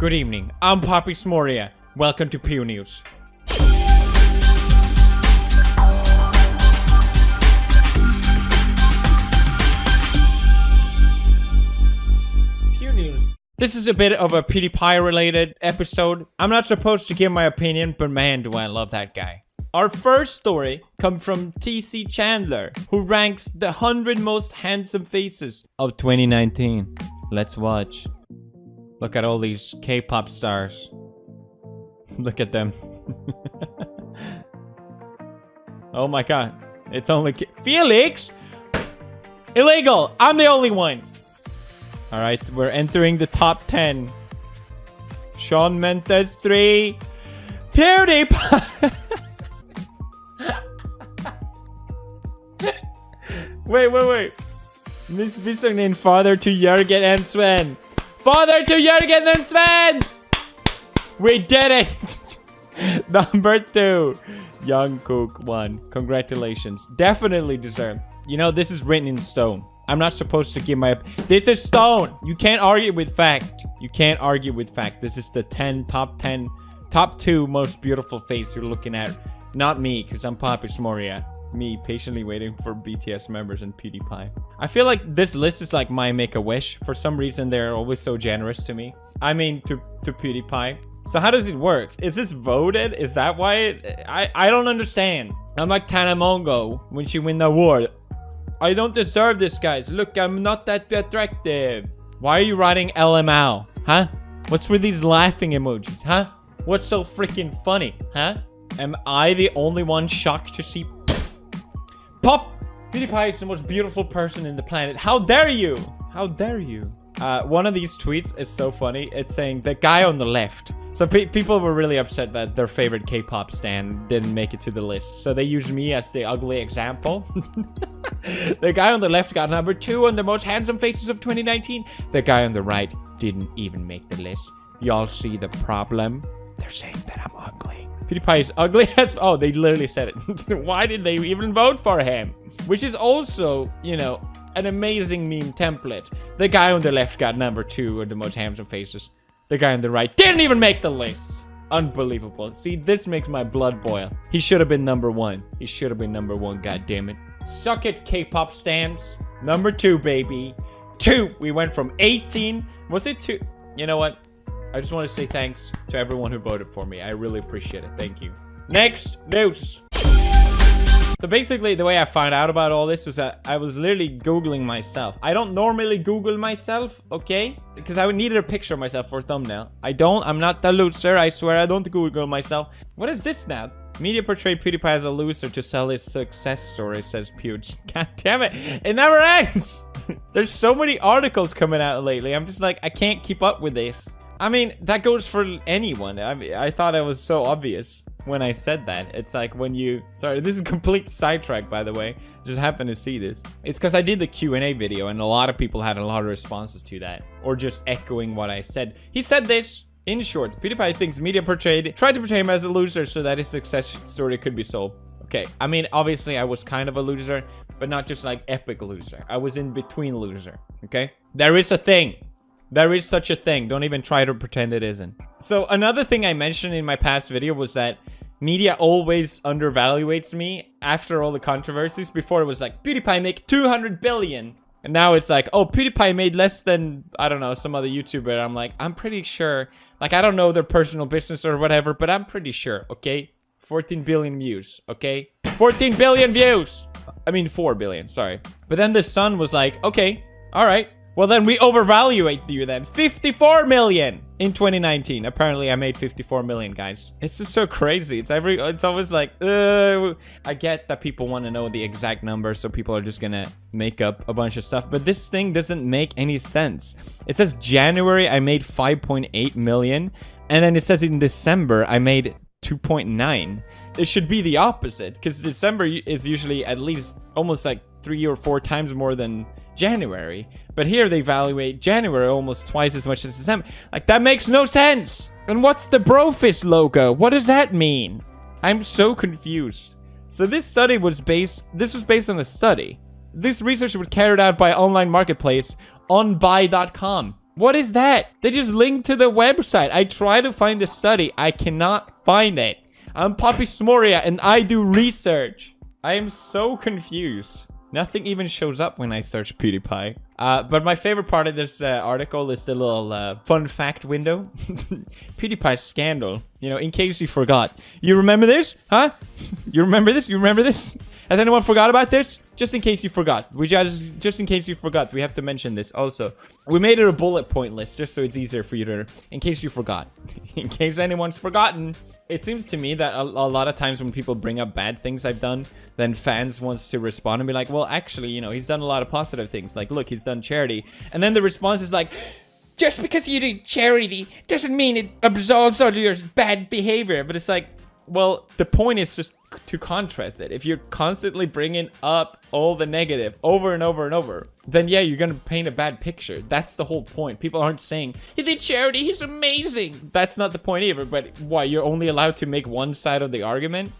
Good evening, I'm Poppy Smoria. Welcome to Pew News. Pew News. This is a bit of a PewDiePie related episode. I'm not supposed to give my opinion, but man, do I love that guy. Our first story comes from TC Chandler, who ranks the 100 most handsome faces of 2019. Let's watch. Look at all these K-pop stars. Look at them. Oh my god. It's only Felix! Illegal! I'm the only one! Alright, we're entering the top 10. Shawn Mendes 3. PewDiePie! Wait. Miss Bisognin, father to Jürgen and Sven. Father to Jürgen and Sven! We did it! Number 2. Jungkook 1. Congratulations. Definitely deserved. You know, this is written in stone. I'm not supposed to give my... This is stone! You can't argue with fact. You can't argue with fact. This is the top 2 most beautiful face you're looking at. Not me, because I'm Poppy Smoria. Me patiently waiting for BTS members and PewDiePie. I feel like this list is like my Make-A-Wish. For some reason, they're always so generous to me. I mean, to PewDiePie. So how does it work? Is this voted? Is that why I don't understand. I'm like Tana Mongo when she win the award. I don't deserve this, guys. Look, I'm not that attractive. Why are you writing LMAO? Huh? What's with these laughing emojis? Huh? What's so freaking funny? Huh? Am I the only one shocked to see Pop? PewDiePie is the most beautiful person in the planet. How dare you? How dare you? One of these tweets is so funny. It's saying the guy on the left. So people were really upset that their favorite K-pop stan didn't make it to the list. So they used me as the ugly example. The guy on the left got number 2 on the most handsome faces of 2019. The guy on the right didn't even make the list. Y'all see the problem? They're saying that I'm ugly. PewDiePie is ugly as... Oh, they literally said it. Why did they even vote for him? Which is also, you know, an amazing meme template. The guy on the left got number 2 of the most handsome faces. The guy on the right didn't even make the list. Unbelievable. See, this makes my blood boil. He should have been number 1. He should have been number 1, goddammit. Suck it, K-pop stans. Number 2, baby. 2. We went from 18. Was it 2? You know what? I just want to say thanks to everyone who voted for me. I really appreciate it. Thank you. Next news. So basically, the way I found out about all this was that I was literally Googling myself. I don't normally Google myself, okay? Because I needed a picture of myself for a thumbnail. I'm not the loser. I swear I don't Google myself. What is this now? Media portrayed PewDiePie as a loser to sell his success story, says Pew. God damn it. It never ends. There's so many articles coming out lately. I'm just like, I can't keep up with this. I mean, that goes for anyone. I thought it was so obvious when I said that. It's like when you... Sorry, this is a complete sidetrack, by the way. Just happened to see this. It's because I did the Q&A video, and a lot of people had a lot of responses to that. Or just echoing what I said. He said this. In short, PewDiePie thinks media tried to portray him as a loser so that his success story could be sold. Okay, I mean, obviously, I was kind of a loser, but not just like epic loser. I was in between loser, okay? There is a thing. There is such a thing. Don't even try to pretend it isn't. So another thing I mentioned in my past video was that media always undervaluates me after all the controversies. Before it was like, PewDiePie make 200 billion. And now it's like, oh, PewDiePie made less than, I don't know, some other YouTuber. I'm like, I'm pretty sure. Like, I don't know their personal business or whatever, but I'm pretty sure, okay? 14 billion views, okay? 14 billion views! I mean, 4 billion, sorry. But then the Sun was like, okay, all right. Well, then we overvaluate you then. 54 million in 2019. Apparently, I made 54 million, guys. It's just so crazy. It's always like, I get that people want to know the exact number, so people are just gonna make up a bunch of stuff. But this thing doesn't make any sense. It says January, I made 5.8 million. And then it says in December, I made 2.9. It should be the opposite, because December is usually at least almost like 3 or 4 times more than January. But here they evaluate January almost twice as much as December. Like, that makes no sense. And what's the Brofist logo? What does that mean? I'm so confused. So this study was based on a study. This research was carried out by online marketplace onbuy.com. What is that? They just linked to the website. I try to find the study. I cannot find it. I'm Poppy Smoria and I do research. I am so confused. Nothing even shows up when I search PewDiePie. But my favorite part of this article is the little fun fact window. PewDiePie scandal. You know, in case you forgot. You remember this? Huh? You remember this? You remember this? Has anyone forgot about this? Just in case you forgot. Just in case you forgot, we have to mention this also. We made it a bullet point list just so it's easier for you to... In case you forgot. In case anyone's forgotten. It seems to me that a lot of times when people bring up bad things I've done, then fans wants to respond and be like, well, actually, you know, he's done a lot of positive things. Like, look, he's done charity. And then the response is like, just because you do charity doesn't mean it absolves all your bad behavior. But it's like, well, the point is just to contrast it. If you're constantly bringing up all the negative over and over and over, then yeah, you're gonna paint a bad picture. That's the whole point. People aren't saying, he did charity, he's amazing. That's not the point either. But why, you're only allowed to make one side of the argument?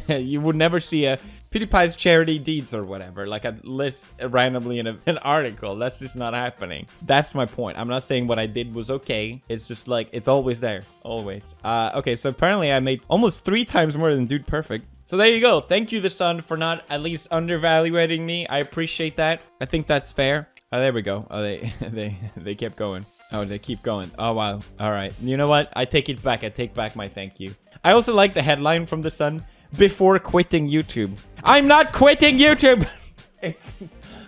You would never see a PewDiePie's charity deeds or whatever, like a list randomly in an article. That's just not happening. That's my point. I'm not saying what I did was okay. It's just like, it's always there. Always. Okay, so apparently I made almost 3 times more than Dude Perfect. So there you go. Thank you, The Sun, for not at least undervaluating me. I appreciate that. I think that's fair. Oh, there we go. Oh, they kept going. Oh, they keep going. Oh, wow. All right. You know what? I take it back. I take back my thank you. I also like the headline from The Sun. Before quitting YouTube. I'm not quitting YouTube. It's...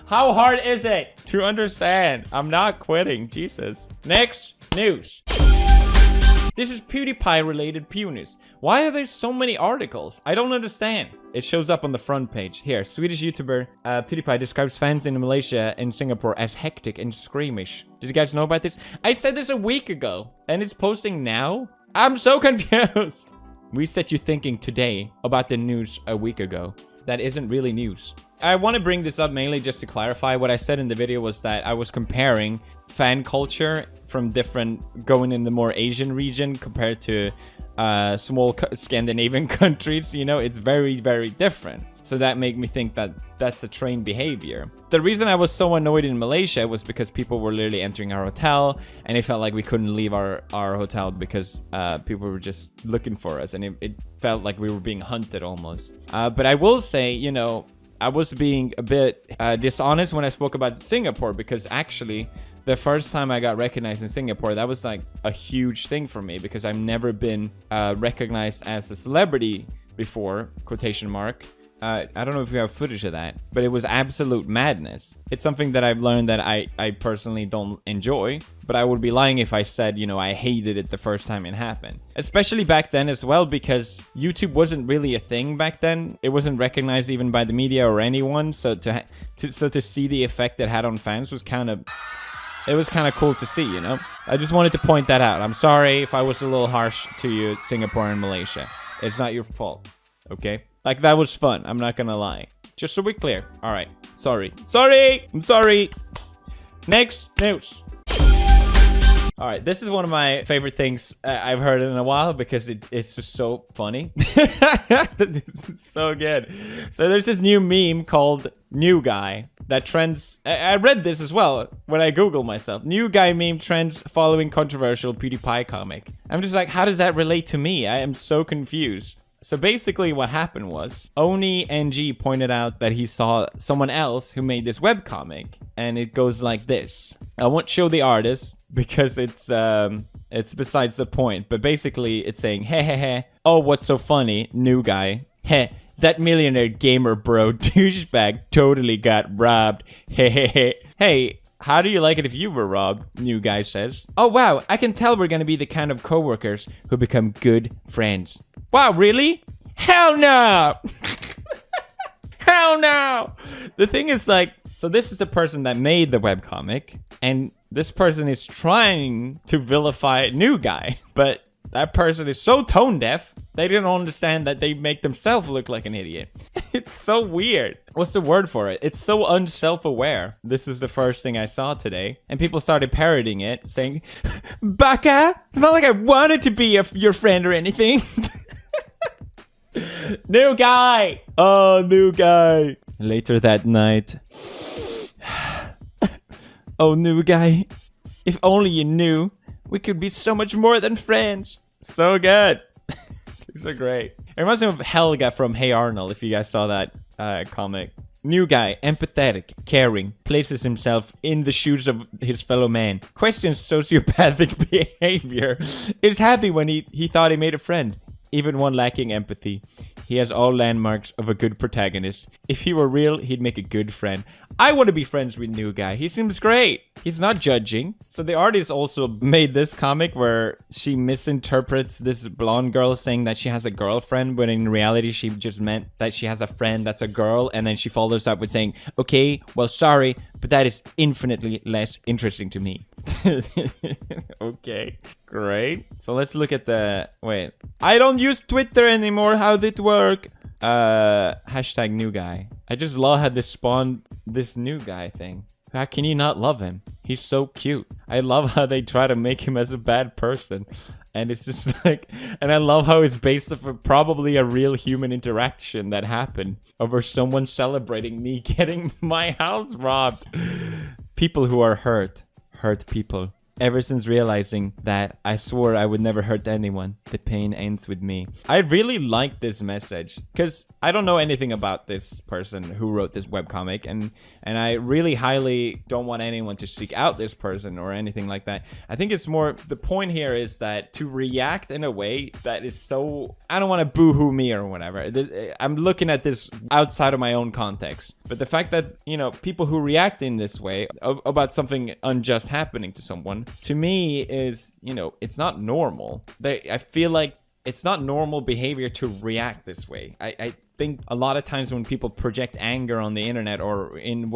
How hard is it to understand? I'm not quitting. Jesus. Next news. This is PewDiePie related Pew news. Why are there so many articles? I don't understand. It shows up on the front page. Here, Swedish YouTuber PewDiePie describes fans in Malaysia and Singapore as hectic and squeamish. Did you guys know about this? I said this a week ago and it's posting now? I'm so confused. We set you thinking today about the news a week ago. That isn't really news. I want to bring this up mainly just to clarify. What I said in the video was that I was comparing fan culture from different, going in the more Asian region compared to small Scandinavian countries. You know, it's very, very different. So that made me think that that's a trained behavior. The reason I was so annoyed in Malaysia was because people were literally entering our hotel and it felt like we couldn't leave our hotel because people were just looking for us, and it felt like we were being hunted almost. But I will say, you know, I was being a bit dishonest when I spoke about Singapore, because actually the first time I got recognized in Singapore, that was like a huge thing for me because I've never been recognized as a celebrity before, quotation mark. I don't know if you have footage of that, but it was absolute madness. It's something that I've learned that I personally don't enjoy, but I would be lying if I said, you know, I hated it the first time it happened. Especially back then as well, because YouTube wasn't really a thing back then. It wasn't recognized even by the media or anyone. So to see the effect it had on fans was kind of... It was kind of cool to see, you know? I just wanted to point that out. I'm sorry if I was a little harsh to you, Singapore and Malaysia. It's not your fault, okay? Like, that was fun. I'm not gonna lie. Just so we're clear. All right. Sorry. Sorry! I'm sorry! Next news. All right. This is one of my favorite things I've heard in a while because it's just so funny. It's so good. So there's this new meme called New Guy that trends. I read this as well when I Googled myself. New Guy meme trends following controversial PewDiePie comic. I'm just like, how does that relate to me? I am so confused. So basically what happened was Oni NG pointed out that he saw someone else who made this webcomic, and it goes like this. I won't show the artist because it's besides the point, but basically it's saying, hey, hey, hey, oh, what's so funny, New Guy, heh, that millionaire gamer bro douchebag totally got robbed, hey, hey, hey, hey. How do you like it if you were robbed? New Guy says. Oh, wow. I can tell we're going to be the kind of coworkers who become good friends. Wow, really? Hell no! Hell no! The thing is, like, so this is the person that made the webcomic, and this person is trying to vilify New Guy, but that person is so tone deaf, they didn't understand that they make themselves look like an idiot. It's so weird. What's the word for it? It's so unself-aware. This is the first thing I saw today. And people started parodying it, saying, Baka! It's not like I wanted to be your friend or anything. New Guy! Oh, New Guy. Later that night. Oh, New Guy. If only you knew, we could be so much more than friends. So good. These are great. It reminds me of Helga from Hey Arnold, if you guys saw that comic. New guy, empathetic, caring, places himself in the shoes of his fellow man, questions sociopathic behavior, is happy when he thought he made a friend, even one lacking empathy. He has all landmarks of a good protagonist. If he were real, he'd make a good friend. I want to be friends with New Guy. He seems great. He's not judging. So the artist also made this comic where she misinterprets this blonde girl saying that she has a girlfriend, but in reality she just meant that she has a friend that's a girl, and then she follows up with saying, okay, well, sorry, but that is infinitely less interesting to me. Okay, great. So let's look at the... Wait. I don't use Twitter anymore. How did it work? Hashtag new guy. I just love how this spawned this new guy thing. How can you not love him? He's so cute. I love how they try to make him as a bad person. And it's just like... And I love how it's based off of probably a real human interaction that happened over someone celebrating me getting my house robbed. People who are hurt people. Ever since realizing that I swore I would never hurt anyone, the pain ends with me. I really like this message because I don't know anything about this person who wrote this webcomic, and I really highly don't want anyone to seek out this person or anything like that. I think it's more, the point here is that to react in a way that is so, I don't want to boo-hoo me or whatever. I'm looking at this outside of my own context. But the fact that, you know, people who react in this way about something unjust happening to someone, to me is, you know, it's not normal. I feel like it's not normal behavior to react this way. I think a lot of times when people project anger on the internet or in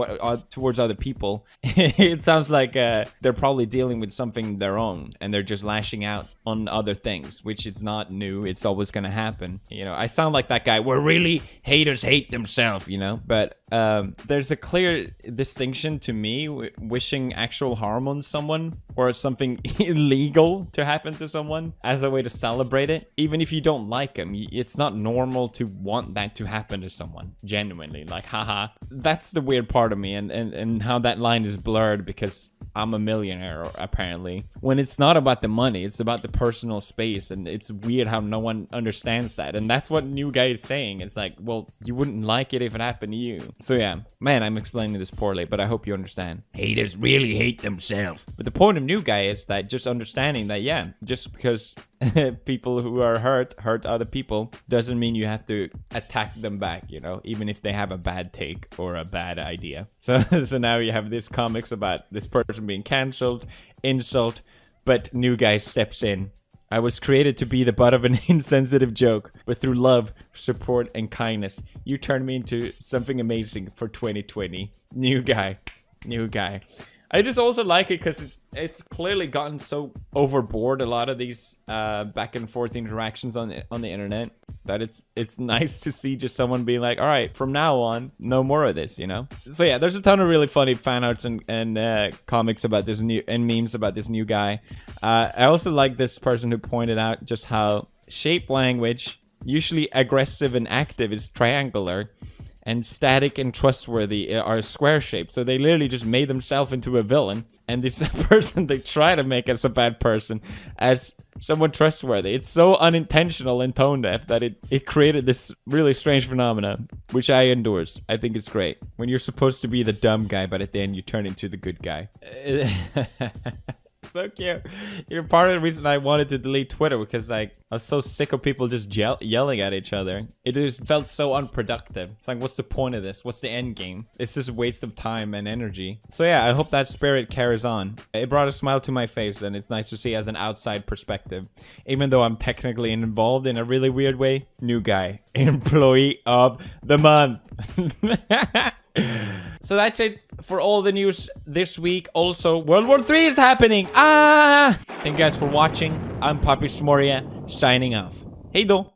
towards other people, it sounds like they're probably dealing with something their own and they're just lashing out on other things, which is not new. It's always going to happen. You know, I sound like that guy where really haters hate themselves, you know, but there's a clear distinction to me wishing actual harm on someone or something illegal to happen to someone as a way to celebrate it. Even if you don't like them, it's not normal to want that to happen to someone genuinely, like, haha. That's the weird part of me, and how that line is blurred because I'm a millionaire apparently, when it's not about the money, it's about the personal space. And it's weird how no one understands that, and that's what new guy is saying. It's like, well, you wouldn't like it if it happened to you. So yeah, man, I'm explaining this poorly, but I hope you understand. Haters really hate themselves. But the point of new guy is that just understanding that, yeah, just because people who are hurt other people doesn't mean you have to attack them back, you know, even if they have a bad take or a bad idea. So now you have this comics about this person being cancelled, insult, but new guy steps in. I was created to be the butt of an insensitive joke, but through love, support, and kindness, you turned me into something amazing for 2020. New guy. I just also like it because it's clearly gotten so overboard, a lot of these back and forth interactions on the internet, that it's nice to see just someone being like, all right, from now on, no more of this, you know? So yeah, there's a ton of really funny fan arts and comics about this new, and memes about this new guy. I also like this person who pointed out just how shape language, usually aggressive and active, is triangular, and static and trustworthy are square shaped. So they literally just made themselves into a villain, and this person they try to make as a bad person as someone trustworthy. It's so unintentional and tone deaf that it created this really strange phenomenon, which I endorse. I think it's great when you're supposed to be the dumb guy, but at the end you turn into the good guy. So cute. You're part of the reason I wanted to delete Twitter, because I was so sick of people just yelling at each other. It just felt so unproductive. It's like, what's the point of this? What's the end game? It's just a waste of time and energy. So yeah, I hope that spirit carries on. It brought a smile to my face, and it's nice to see as an outside perspective. Even though I'm technically involved in a really weird way. New guy. Employee of the month. So that's it for all the news this week. Also, World War III is happening. Thank you guys for watching. I'm Papi Smoria, signing off. Hej då!